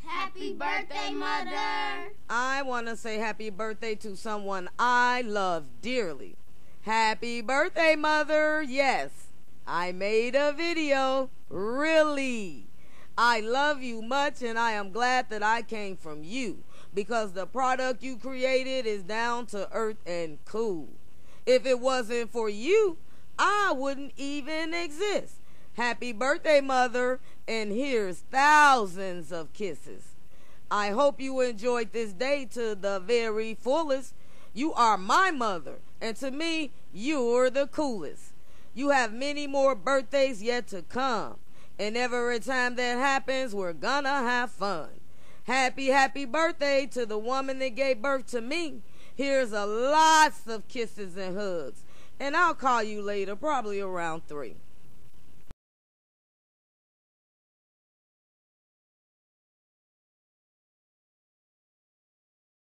Happy birthday, Mother! I want to say happy birthday to someone I love dearly. Happy birthday, Mother! Yes, I made a video. Really. I love you much, and I am glad that I came from you, because the product you created is down to earth and cool. If it wasn't for you, I wouldn't even exist. Happy birthday, Mother, and here's thousands of kisses. I hope you enjoyed this day to the very fullest. You are my mother, and to me, you're the coolest. You have many more birthdays yet to come, and every time that happens, we're gonna have fun. Happy birthday to the woman that gave birth to me. Here's a lots of kisses and hugs, and I'll call you later, probably around 3.